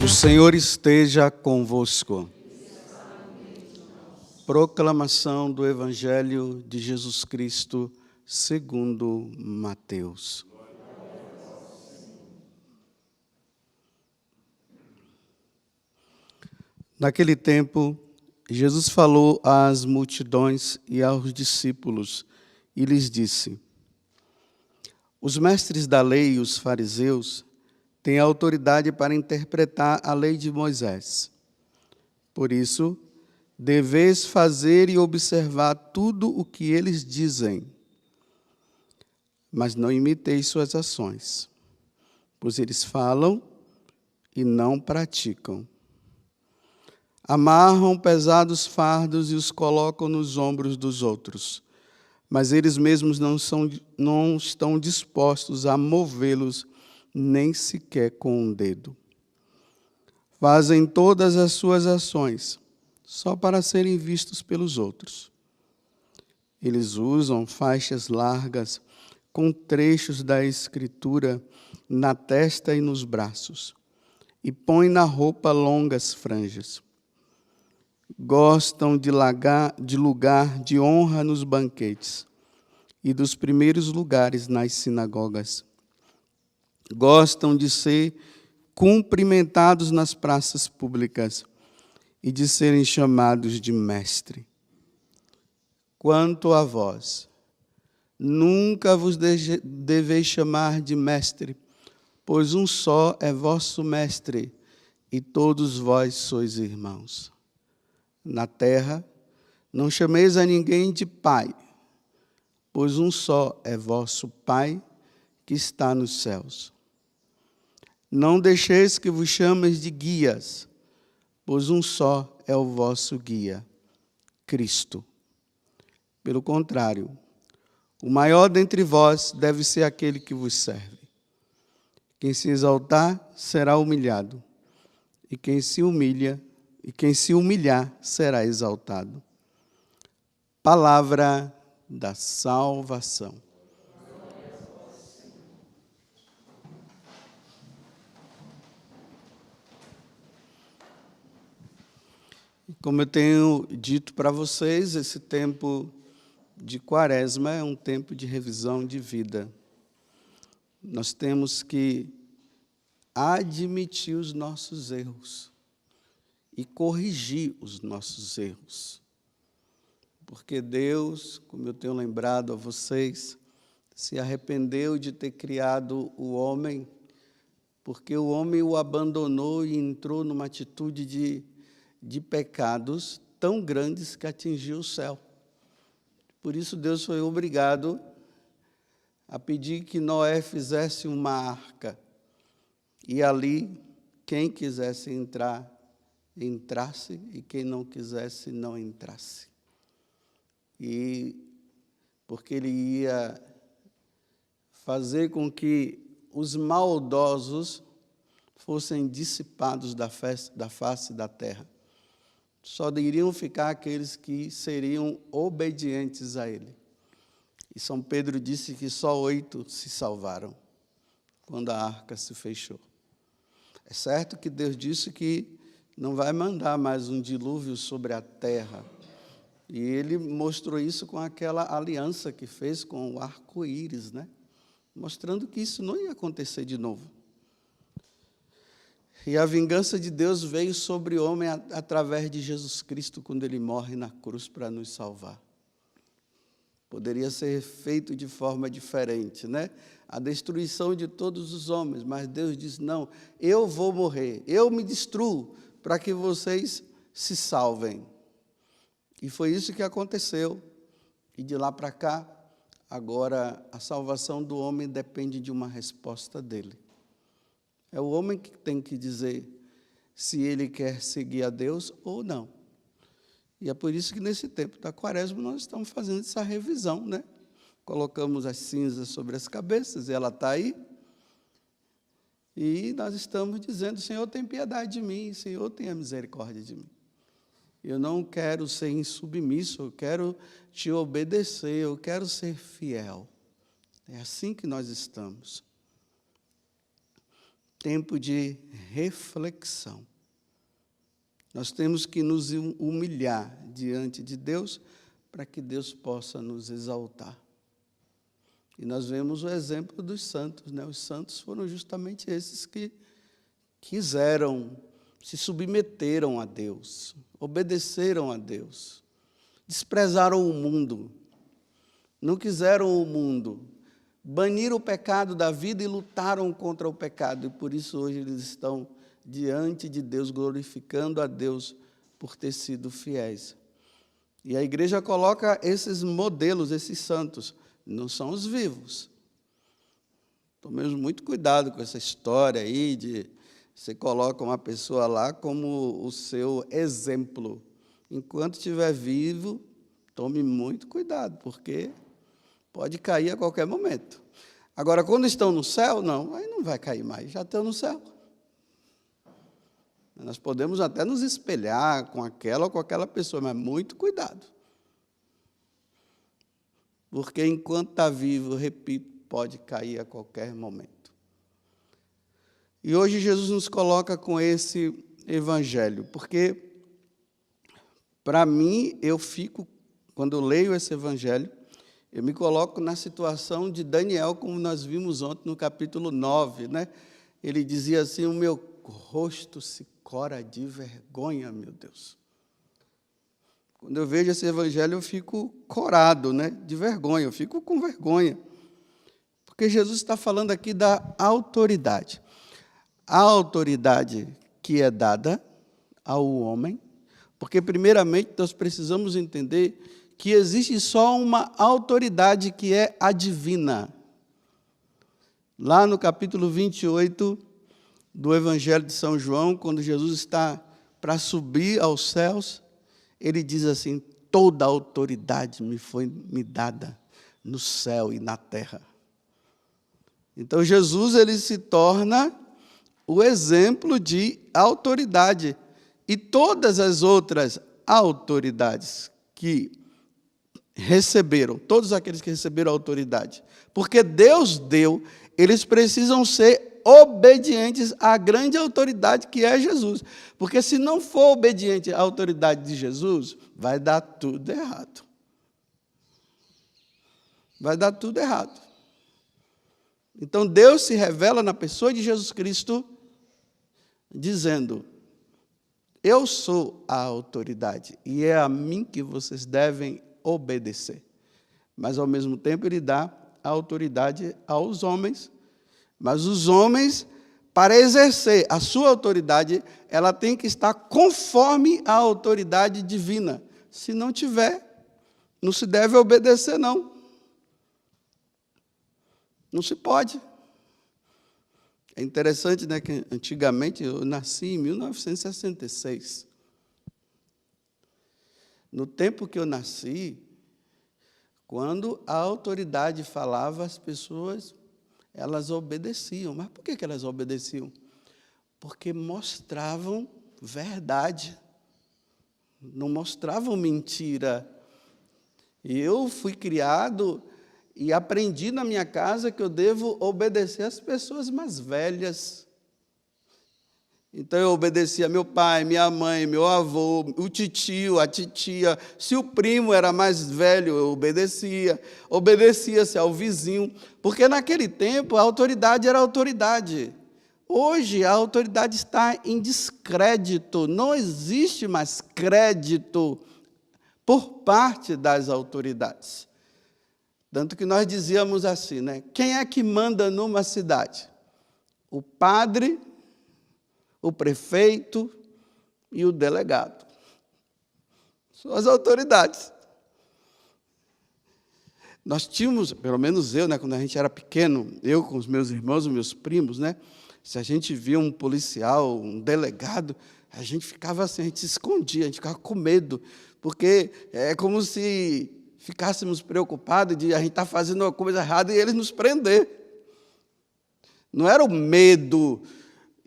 O Senhor esteja convosco. Proclamação do Evangelho de Jesus Cristo, segundo Mateus. Naquele tempo, Jesus falou às multidões e aos discípulos e lhes disse: os mestres da lei e os fariseus têm autoridade para interpretar a lei de Moisés. Por isso, deveis fazer e observar tudo o que eles dizem, mas não imiteis suas ações, pois eles falam e não praticam. Amarram pesados fardos e os colocam nos ombros dos outros, mas eles mesmos não estão dispostos a movê-los nem sequer com um dedo. Fazem todas as suas ações só para serem vistos pelos outros. Eles usam faixas largas com trechos da Escritura na testa e nos braços, e põem na roupa longas franjas. Gostam de lugar de honra nos banquetes e dos primeiros lugares nas sinagogas. Gostam de ser cumprimentados nas praças públicas e de serem chamados de mestre. Quanto a vós, nunca vos deveis chamar de mestre, pois um só é vosso mestre, e todos vós sois irmãos. Na terra, não chameis a ninguém de pai, pois um só é vosso Pai, que está nos céus. Não deixeis que vos chameis de guias, pois um só é o vosso guia, Cristo. Pelo contrário, o maior dentre vós deve ser aquele que vos serve. Quem se exaltar será humilhado, e quem se humilhar será exaltado. Palavra da salvação. Como eu tenho dito para vocês, esse tempo de Quaresma é um tempo de revisão de vida. Nós temos que admitir os nossos erros e corrigir os nossos erros. Porque Deus, como eu tenho lembrado a vocês, se arrependeu de ter criado o homem, porque o homem o abandonou e entrou numa atitude de pecados tão grandes que atingiu o céu. Por isso Deus foi obrigado a pedir que Noé fizesse uma arca, e ali quem quisesse entrar, entrasse, e quem não quisesse, não entrasse. E porque ele ia fazer com que os maldosos fossem dissipados da face da terra. Só iriam ficar aqueles que seriam obedientes a ele. E São Pedro disse que só 8 se salvaram quando a arca se fechou. É certo que Deus disse que não vai mandar mais um dilúvio sobre a terra. E ele mostrou isso com aquela aliança que fez com o arco-íris, né? Mostrando que isso não ia acontecer de novo. E a vingança de Deus veio sobre o homem através de Jesus Cristo, quando ele morre na cruz para nos salvar. Poderia ser feito de forma diferente, né? A destruição de todos os homens, mas Deus diz, não, eu vou morrer, eu me destruo para que vocês se salvem. E foi isso que aconteceu. E de lá para cá, agora a salvação do homem depende de uma resposta dele. É o homem que tem que dizer se ele quer seguir a Deus ou não. E é por isso que nesse tempo da Quaresma nós estamos fazendo essa revisão, né? Colocamos as cinzas sobre as cabeças, e ela está aí. E nós estamos dizendo, Senhor, tem piedade de mim, Senhor, tenha misericórdia de mim. Eu não quero ser insubmisso, eu quero te obedecer, eu quero ser fiel. É assim que nós estamos. Tempo de reflexão. Nós temos que nos humilhar diante de Deus para que Deus possa nos exaltar. E nós vemos o exemplo dos santos, né? Os santos foram justamente esses que quiseram, se submeteram a Deus, obedeceram a Deus, desprezaram o mundo, não quiseram o mundo, baniram o pecado da vida e lutaram contra o pecado. E por isso hoje eles estão diante de Deus, glorificando a Deus por ter sido fiéis. E a igreja coloca esses modelos, esses santos, não são os vivos. Tomemos muito cuidado com essa história aí de você coloca uma pessoa lá como o seu exemplo. Enquanto estiver vivo, tome muito cuidado, porque pode cair a qualquer momento. Agora, quando estão no céu, não, aí não vai cair mais, já estão no céu. Nós podemos até nos espelhar com aquela ou com aquela pessoa, mas muito cuidado. Porque enquanto está vivo, repito, pode cair a qualquer momento. E hoje Jesus nos coloca com esse evangelho, porque, para mim, quando eu leio esse evangelho, eu me coloco na situação de Daniel, como nós vimos ontem no capítulo 9, né? Ele dizia assim, o meu rosto se cora de vergonha, meu Deus. Quando eu vejo esse evangelho, eu fico corado, né? De vergonha, eu fico com vergonha. Porque Jesus está falando aqui da autoridade. A autoridade que é dada ao homem, porque, primeiramente, nós precisamos entender que existe só uma autoridade que é a divina. Lá no capítulo 28 do Evangelho de São João, quando Jesus está para subir aos céus, ele diz assim, toda a autoridade me dada no céu e na terra. Então, Jesus ele se torna o exemplo de autoridade. E todas as outras autoridades que receberam, todos aqueles que receberam a autoridade, porque Deus deu, eles precisam ser obedientes à grande autoridade que é Jesus. Porque se não for obediente à autoridade de Jesus, vai dar tudo errado. Vai dar tudo errado. Então Deus se revela na pessoa de Jesus Cristo, dizendo, eu sou a autoridade e é a mim que vocês devem obedecer. Mas, ao mesmo tempo, ele dá a autoridade aos homens. Mas os homens, para exercer a sua autoridade, ela tem que estar conforme a autoridade divina. Se não tiver, não se deve obedecer, não. Não se pode. É interessante, né, que antigamente eu nasci em 1966. No tempo que eu nasci, quando a autoridade falava, as pessoas, elas obedeciam. Mas por que elas obedeciam? Porque mostravam verdade, não mostravam mentira. E eu fui criado e aprendi na minha casa que eu devo obedecer às pessoas mais velhas. Então, eu obedecia meu pai, minha mãe, meu avô, o titio, a titia. Se o primo era mais velho, eu obedecia. Obedecia-se ao vizinho. Porque, naquele tempo, a autoridade era autoridade. Hoje, a autoridade está em descrédito. Não existe mais crédito por parte das autoridades. Tanto que nós dizíamos assim, né? Quem é que manda numa cidade? O padre, o prefeito e o delegado. São as autoridades. Nós tínhamos, pelo menos eu, né, quando a gente era pequeno, eu com os meus irmãos, os meus primos, né, se a gente via um policial, um delegado, a gente ficava assim, a gente se escondia, a gente ficava com medo, porque é como se ficássemos preocupados de a gente estar fazendo uma coisa errada e eles nos prender. Não era o medo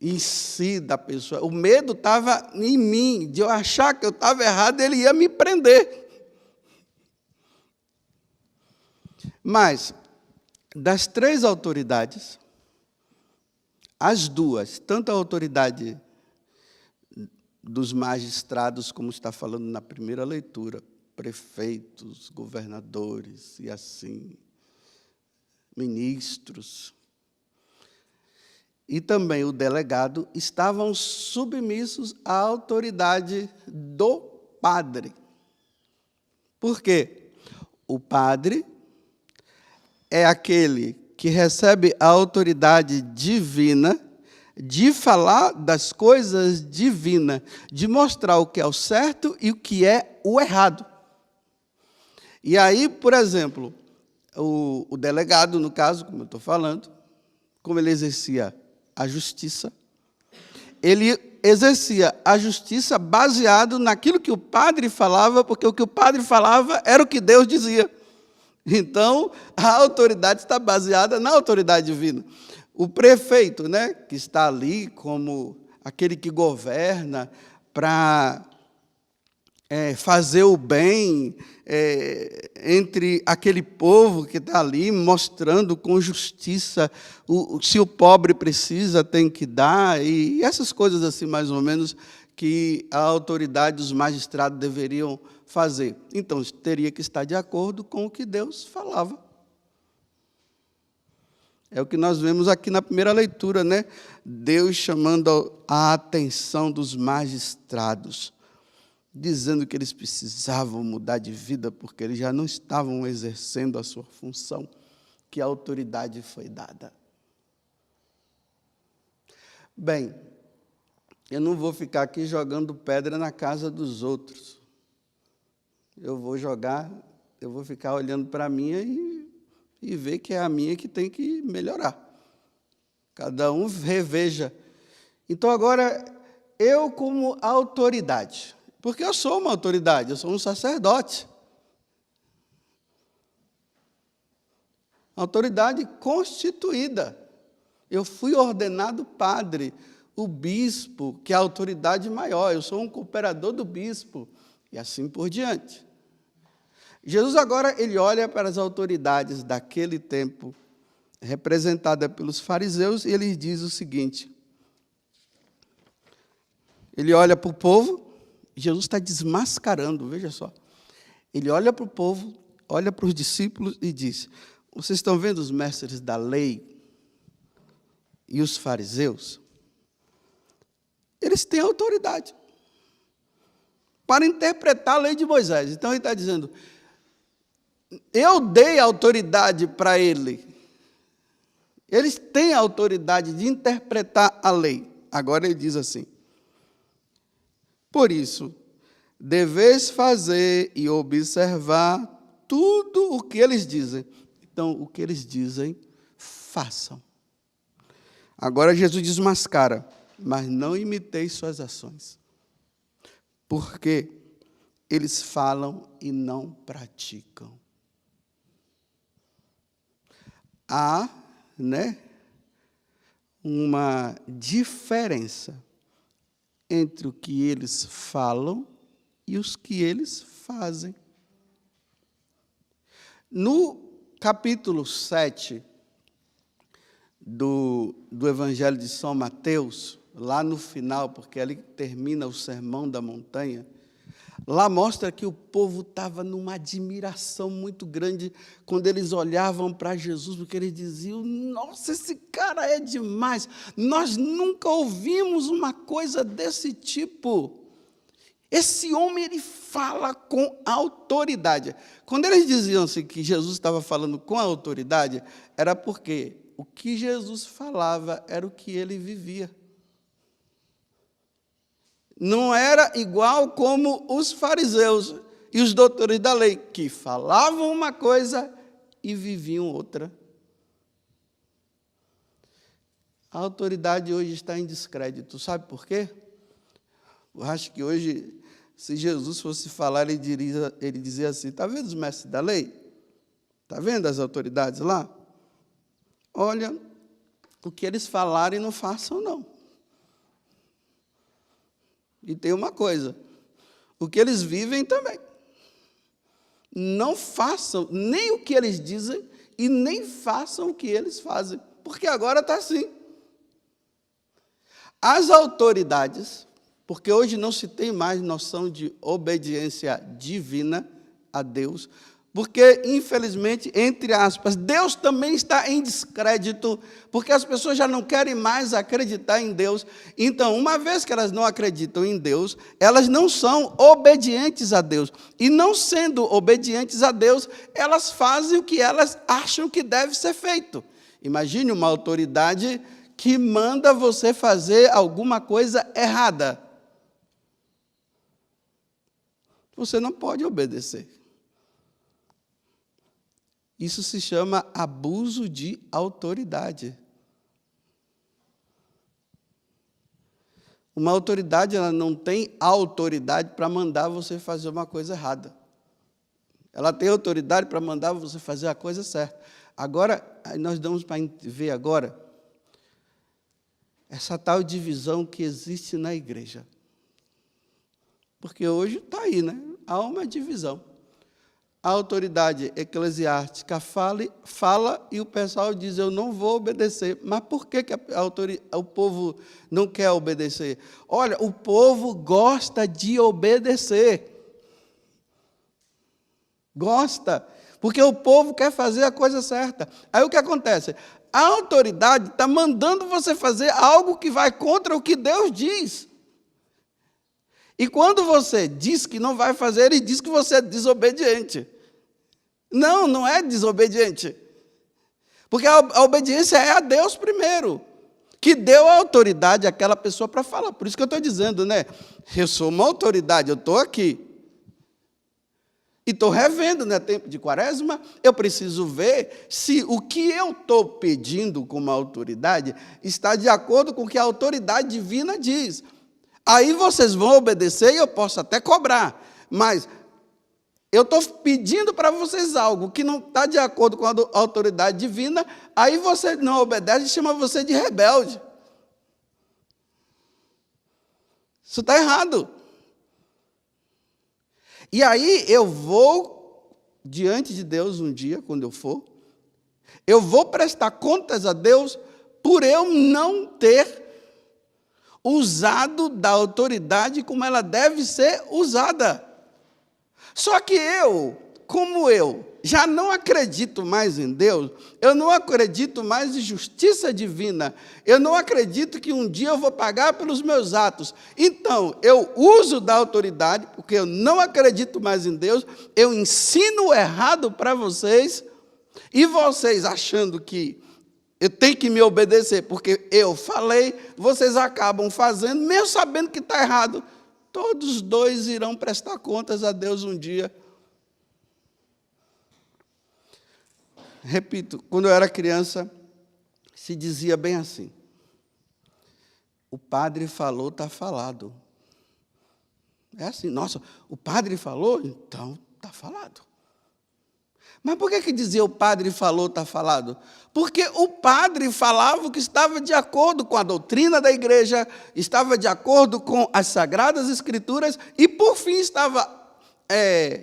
em si da pessoa, o medo estava em mim, de eu achar que eu estava errado, ele ia me prender. Mas, das três autoridades, as duas, tanto a autoridade dos magistrados, como está falando na primeira leitura, prefeitos, governadores e assim, ministros, e também o delegado, estavam submissos à autoridade do padre. Por quê? O padre é aquele que recebe a autoridade divina de falar das coisas divinas, de mostrar o que é o certo e o que é o errado. E aí, por exemplo, o delegado, no caso, como eu estou falando, como ele exercia a justiça, ele exercia a justiça baseado naquilo que o padre falava, porque o que o padre falava era o que Deus dizia. Então, a autoridade está baseada na autoridade divina. O prefeito, né, que está ali como aquele que governa para fazer o bem entre aquele povo que está ali, mostrando com justiça se o pobre precisa, tem que dar, e essas coisas assim, mais ou menos, que a autoridade dos magistrados deveriam fazer. Então, teria que estar de acordo com o que Deus falava. É o que nós vemos aqui na primeira leitura, né? Deus chamando a atenção dos magistrados, dizendo que eles precisavam mudar de vida, porque eles já não estavam exercendo a sua função, que a autoridade foi dada. Bem, eu não vou ficar aqui jogando pedra na casa dos outros. Eu vou ficar olhando para a minha e ver que é a minha que tem que melhorar. Cada um reveja. Então, agora, eu como autoridade, porque eu sou uma autoridade, eu sou um sacerdote. Autoridade constituída. Eu fui ordenado padre, o bispo, que é a autoridade maior, eu sou um cooperador do bispo, e assim por diante. Jesus agora, ele olha para as autoridades daquele tempo, representada pelos fariseus, e ele diz o seguinte, ele olha para o povo, Jesus está desmascarando, veja só. Ele olha para o povo, olha para os discípulos e diz, vocês estão vendo os mestres da lei e os fariseus? Eles têm autoridade para interpretar a lei de Moisés. Então, ele está dizendo, eu dei autoridade para ele. Eles têm a autoridade de interpretar a lei. Agora ele diz assim, por isso, deveis fazer e observar tudo o que eles dizem. Então, o que eles dizem, façam. Agora Jesus desmascara, mas não imiteis suas ações, porque eles falam e não praticam. Há, uma diferença entre o que eles falam e os que eles fazem. No capítulo 7 do Evangelho de São Mateus, lá no final, porque ali termina o Sermão da Montanha, lá mostra que o povo estava numa admiração muito grande quando eles olhavam para Jesus, porque eles diziam, nossa, esse cara é demais, nós nunca ouvimos uma coisa desse tipo. Esse homem, ele fala com autoridade. Quando eles diziam assim, que Jesus estava falando com autoridade, era porque o que Jesus falava era o que ele vivia. Não era igual como os fariseus e os doutores da lei, que falavam uma coisa e viviam outra. A autoridade hoje está em descrédito. Sabe por quê? Eu acho que hoje, se Jesus fosse falar, ele dizia assim, está vendo os mestres da lei? Está vendo as autoridades lá? Olha, o que eles falarem não façam, não. E tem uma coisa, o que eles vivem também. Não façam nem o que eles dizem e nem façam o que eles fazem, porque agora está assim. As autoridades, porque hoje não se tem mais noção de obediência divina a Deus, porque, infelizmente, entre aspas, Deus também está em descrédito, porque as pessoas já não querem mais acreditar em Deus. Então, uma vez que elas não acreditam em Deus, elas não são obedientes a Deus. E não sendo obedientes a Deus, elas fazem o que elas acham que deve ser feito. Imagine uma autoridade que manda você fazer alguma coisa errada. Você não pode obedecer. Isso se chama abuso de autoridade. Uma autoridade, ela não tem autoridade para mandar você fazer uma coisa errada. Ela tem autoridade para mandar você fazer a coisa certa. Agora, nós vamos para ver agora essa tal divisão que existe na igreja. Porque hoje está aí, né? Há uma divisão. A autoridade eclesiástica fala e o pessoal diz, eu não vou obedecer. Mas por que o povo não quer obedecer? Olha, o povo gosta de obedecer. Gosta, porque o povo quer fazer a coisa certa. Aí o que acontece? A autoridade está mandando você fazer algo que vai contra o que Deus diz. E quando você diz que não vai fazer, ele diz que você é desobediente. Não, não é desobediente. Porque a obediência é a Deus primeiro, que deu a autoridade àquela pessoa para falar. Por isso que eu estou dizendo, né? Eu sou uma autoridade, eu estou aqui. E estou revendo, né? Tempo de quaresma, eu preciso ver se o que eu estou pedindo como autoridade está de acordo com o que a autoridade divina diz. Aí vocês vão obedecer e eu posso até cobrar, mas eu estou pedindo para vocês algo que não está de acordo com a autoridade divina, aí você não obedece e chama você de rebelde. Isso está errado. E aí eu vou diante de Deus um dia, quando eu for, eu vou prestar contas a Deus por eu não ter usado da autoridade como ela deve ser usada. Só que como eu já não acredito mais em Deus, eu não acredito mais em justiça divina, eu não acredito que um dia eu vou pagar pelos meus atos. Então, eu uso da autoridade, porque eu não acredito mais em Deus, eu ensino errado para vocês, e vocês achando que eu tenho que me obedecer, porque eu falei, vocês acabam fazendo, mesmo sabendo que está errado. Todos os dois irão prestar contas a Deus um dia. Repito, quando eu era criança, se dizia bem assim: o padre falou, está falado. É assim, nossa, o padre falou, então está falado. Mas por que dizia o padre falou, está falado? Porque o padre falava o que estava de acordo com a doutrina da igreja, estava de acordo com as Sagradas Escrituras e, por fim, estava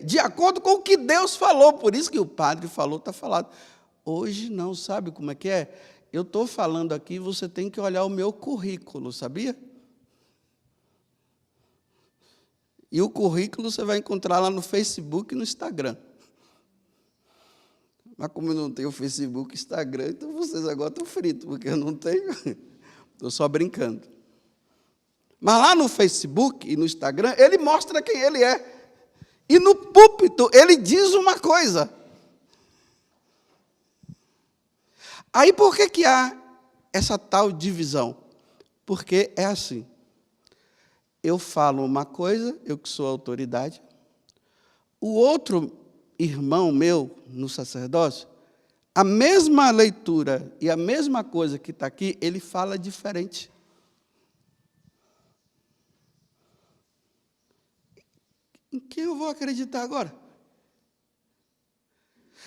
de acordo com o que Deus falou. Por isso que o padre falou, está falado. Hoje não, sabe como é que é? Eu estou falando aqui, você tem que olhar o meu currículo, sabia? E o currículo você vai encontrar lá no Facebook e no Instagram. Mas como eu não tenho Facebook e Instagram, então vocês agora estão fritos, porque eu não tenho. Estou só brincando. Mas lá no Facebook e no Instagram, ele mostra quem ele é. E no púlpito, ele diz uma coisa. Aí por que há essa tal divisão? Porque é assim. Eu falo uma coisa, eu que sou autoridade. O outro irmão meu no sacerdócio, a mesma leitura e a mesma coisa que está aqui, ele fala diferente. Em quem eu vou acreditar agora?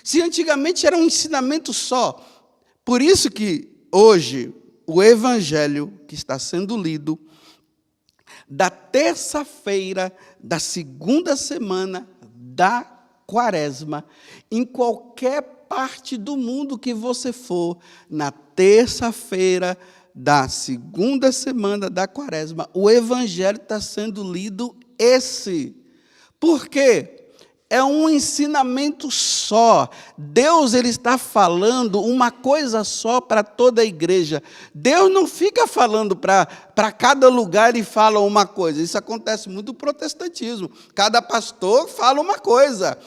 Se antigamente era um ensinamento só, por isso que hoje o evangelho que está sendo lido, da terça-feira da segunda semana da Quaresma, em qualquer parte do mundo que você for, na terça-feira da segunda semana da Quaresma, o Evangelho está sendo lido esse. Por quê? É um ensinamento só. Deus, ele está falando uma coisa só para toda a igreja. Deus não fica falando para cada lugar, ele fala uma coisa. Isso acontece muito no protestantismo. Cada pastor fala uma coisa.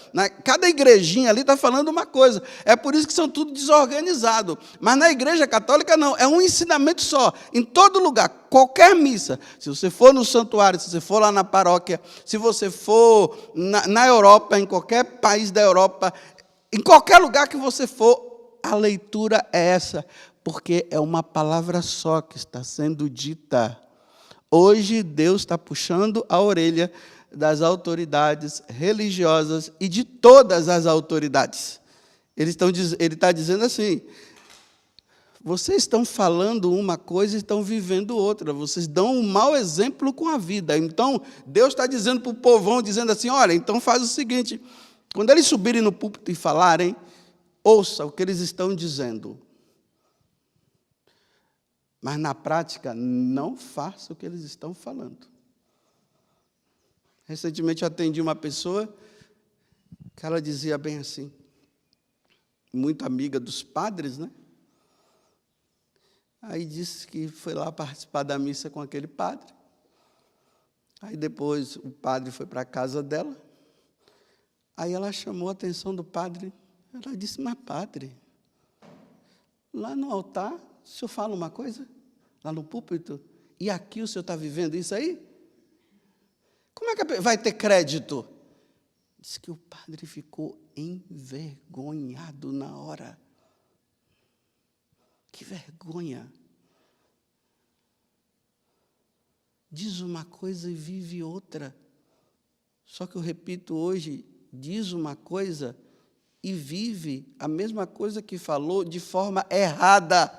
Cada igrejinha ali está falando uma coisa. É por isso que são tudo desorganizado. Mas na igreja católica não. É um ensinamento só. Em todo lugar, qualquer missa. Se você for no santuário, se você for lá na paróquia, se você for na Europa, em qualquer país da Europa, em qualquer lugar que você for, a leitura é essa, porque é uma palavra só que está sendo dita. Hoje, Deus está puxando a orelha das autoridades religiosas e de todas as autoridades. Ele está dizendo assim: vocês estão falando uma coisa e estão vivendo outra. Vocês dão um mau exemplo com a vida. Então, Deus está dizendo para o povão, dizendo assim, olha, então faz o seguinte, quando eles subirem no púlpito e falarem, ouça o que eles estão dizendo. Mas, na prática, não faça o que eles estão falando. Recentemente, eu atendi uma pessoa que ela dizia bem assim, muito amiga dos padres, né? Aí disse que foi lá participar da missa com aquele padre. Aí depois o padre foi para a casa dela. Aí ela chamou a atenção do padre. Ela disse, mas padre, lá no altar, o senhor fala uma coisa? Lá no púlpito? E aqui o senhor está vivendo isso aí? Como é que vai ter crédito? Diz que o padre ficou envergonhado na hora. Que vergonha. Diz uma coisa e vive outra. Só que eu repito hoje, diz uma coisa e vive a mesma coisa que falou de forma errada.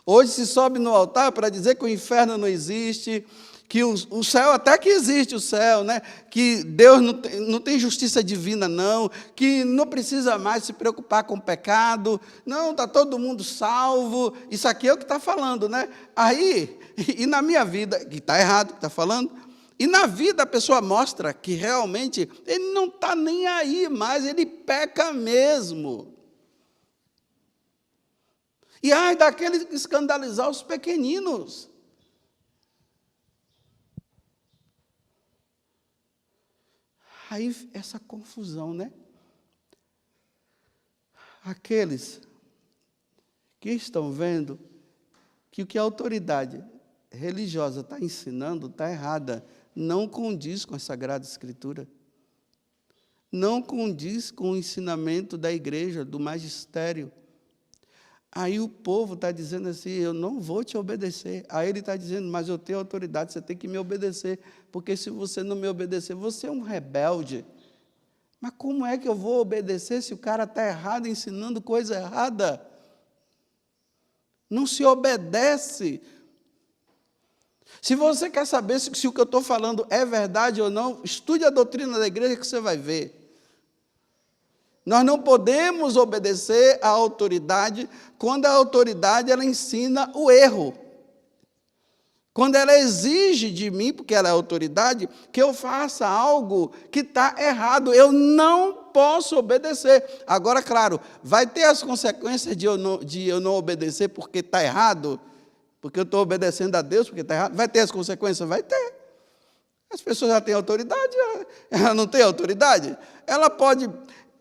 Hoje se sobe no altar para dizer que o inferno não existe, que o céu, até que existe o céu, né? Que Deus não tem justiça divina, não, que não precisa mais se preocupar com o pecado, não, está todo mundo salvo, isso aqui é o que está falando, né? Aí, e na minha vida, que está errado o que está falando, e na vida a pessoa mostra que realmente ele não está nem aí mais, ele peca mesmo. E ai daquele que escandalizar os pequeninos. Aí, essa confusão, né? Aqueles que estão vendo que o que a autoridade religiosa está ensinando está errada, não condiz com a Sagrada Escritura, não condiz com o ensinamento da igreja, do magistério. Aí o povo está dizendo assim, eu não vou te obedecer. Aí ele está dizendo, mas eu tenho autoridade, você tem que me obedecer, porque se você não me obedecer, você é um rebelde. Mas como é que eu vou obedecer se o cara está errado, ensinando coisa errada? Não se obedece. Se você quer saber se o que eu estou falando é verdade ou não, estude a doutrina da igreja que você vai ver. Nós não podemos obedecer à autoridade quando a autoridade ela ensina o erro. Quando ela exige de mim, porque ela é autoridade, que eu faça algo que está errado, eu não posso obedecer. Agora, claro, vai ter as consequências de eu não obedecer porque está errado, porque eu estou obedecendo a Deus porque está errado. Vai ter as consequências? Vai ter. As pessoas já têm autoridade, ela não tem autoridade. Ela pode,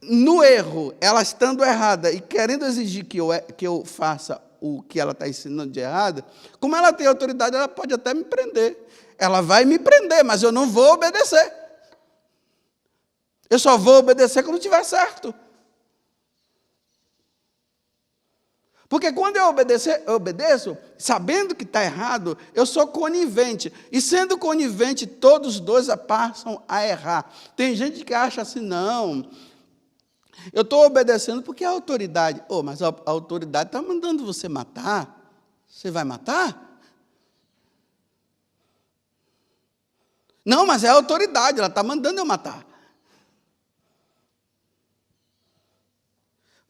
no erro, ela estando errada e querendo exigir que eu faça o que ela está ensinando de errado, como ela tem autoridade, ela pode até me prender. Ela vai me prender, mas eu não vou obedecer. Eu só vou obedecer quando estiver certo. Porque quando eu obedeço, sabendo que está errado, eu sou conivente. E sendo conivente, todos os dois passam a errar. Tem gente que acha assim, não, eu estou obedecendo porque é a autoridade. Mas a autoridade está mandando você matar. Você vai matar? Não, mas é a autoridade, ela está mandando eu matar.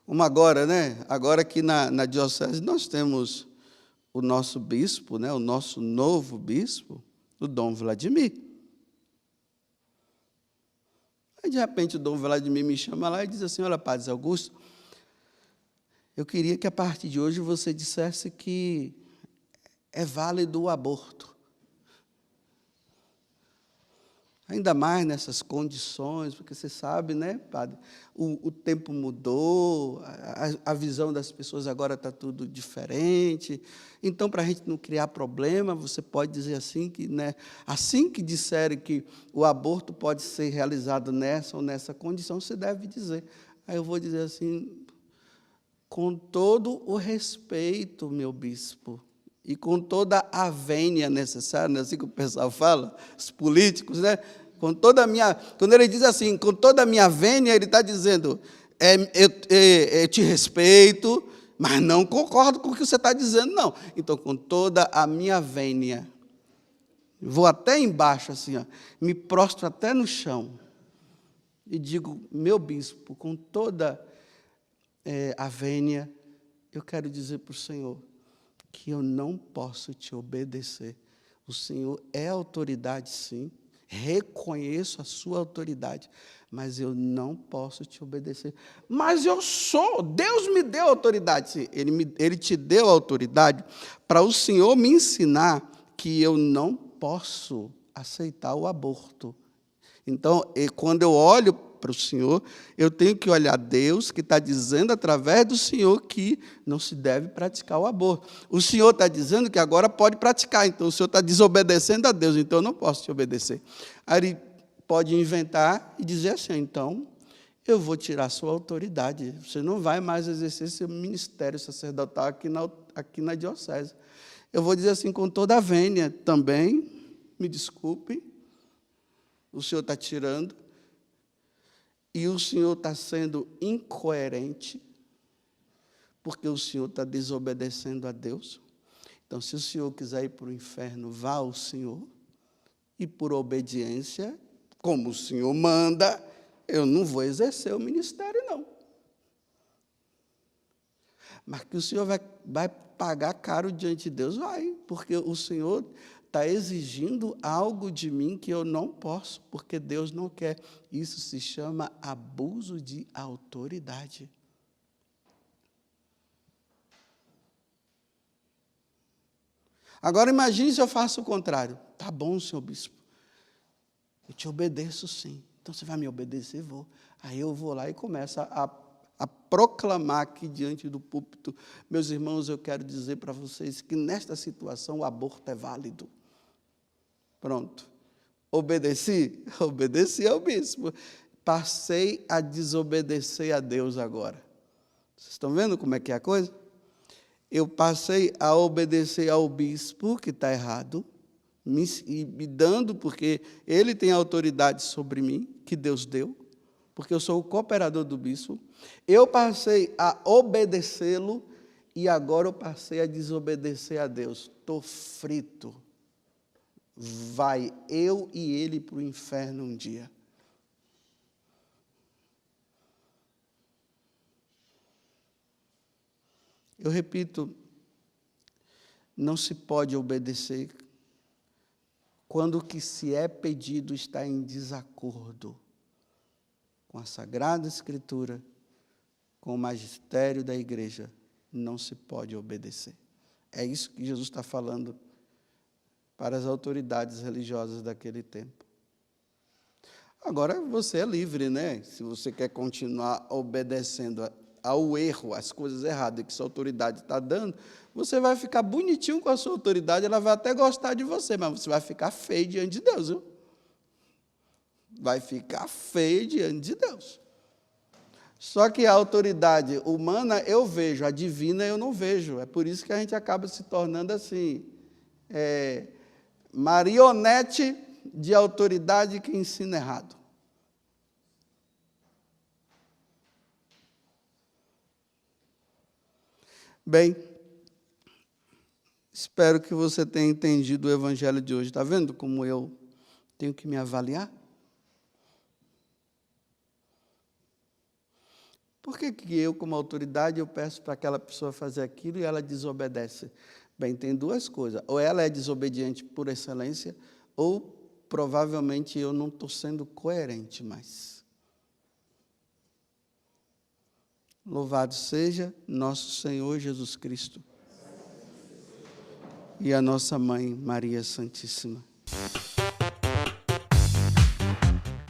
Como agora, né? Agora aqui na diocese nós temos o nosso bispo, né? O nosso novo bispo, o Dom Vladimir. Aí, de repente, o Dom Vladimir me chama lá e diz assim: olha, Padre Augusto, eu queria que a partir de hoje você dissesse que é válido o aborto. Ainda mais nessas condições, porque você sabe, né, padre, o tempo mudou, a visão das pessoas agora está tudo diferente. Então, para a gente não criar problema, você pode dizer assim, que, né, assim que disserem que o aborto pode ser realizado nessa ou nessa condição, você deve dizer. Aí eu vou dizer assim, com todo o respeito, meu bispo, e com toda a vênia necessária, né, assim que o pessoal fala, os políticos, né? Com toda a minha, quando ele diz assim, com toda a minha vênia, ele está dizendo, eu te respeito, mas não concordo com o que você está dizendo, não. Então, com toda a minha vênia, vou até embaixo, assim, ó, me prostro até no chão, e digo, meu bispo, com toda a vênia, eu quero dizer para o Senhor que eu não posso te obedecer. O Senhor é autoridade, sim, reconheço a sua autoridade, mas eu não posso te obedecer. Mas eu sou, Deus me deu autoridade, sim, Ele te deu autoridade para o Senhor me ensinar que eu não posso aceitar o aborto. Então, quando eu olho para o Senhor, eu tenho que olhar Deus, que está dizendo através do Senhor que não se deve praticar o aborto. O Senhor está dizendo que agora pode praticar, então o Senhor está desobedecendo a Deus, então eu não posso te obedecer. Aí ele pode inventar e dizer assim, então, eu vou tirar sua autoridade, você não vai mais exercer seu ministério sacerdotal aqui na diocese. Eu vou dizer assim, com toda a vênia, também, me desculpe, o Senhor está tirando, e o Senhor está sendo incoerente, porque o Senhor está desobedecendo a Deus. Então, se o Senhor quiser ir para o inferno, vá ao Senhor, e por obediência, como o Senhor manda, eu não vou exercer o ministério, não. Mas que o Senhor vai pagar caro diante de Deus, vai, porque o Senhor está exigindo algo de mim que eu não posso, porque Deus não quer. Isso se chama abuso de autoridade. Agora imagine se eu faço o contrário. Tá bom, senhor bispo, eu te obedeço sim. Então você vai me obedecer? Vou. Aí eu vou lá e começo a proclamar aqui diante do púlpito. Meus irmãos, eu quero dizer para vocês que nesta situação o aborto é válido. Pronto. Obedeci? Obedeci ao bispo. Passei a desobedecer a Deus agora. Vocês estão vendo como é que é a coisa? Eu passei a obedecer ao bispo, que está errado, me dando, porque ele tem autoridade sobre mim, que Deus deu, porque eu sou o cooperador do bispo. Eu passei a obedecê-lo e agora eu passei a desobedecer a Deus. Estou frito. Vai eu e ele para o inferno um dia. Eu repito, não se pode obedecer quando o que se é pedido está em desacordo com a Sagrada Escritura, com o magistério da igreja. Não se pode obedecer. É isso que Jesus está falando para as autoridades religiosas daquele tempo. Agora, você é livre, né? Se você quer continuar obedecendo ao erro, às coisas erradas que sua autoridade está dando, você vai ficar bonitinho com a sua autoridade, ela vai até gostar de você, mas você vai ficar feio diante de Deus, viu? Vai ficar feio diante de Deus. Só que a autoridade humana eu vejo, a divina eu não vejo. É por isso que a gente acaba se tornando assim, marionete de autoridade que ensina errado. Bem, espero que você tenha entendido o evangelho de hoje. Está vendo como eu tenho que me avaliar? Por que eu, como autoridade, eu peço para aquela pessoa fazer aquilo e ela desobedece? Bem, tem duas coisas. Ou ela é desobediente por excelência, ou provavelmente eu não estou sendo coerente mais. Louvado seja nosso Senhor Jesus Cristo e a nossa Mãe Maria Santíssima.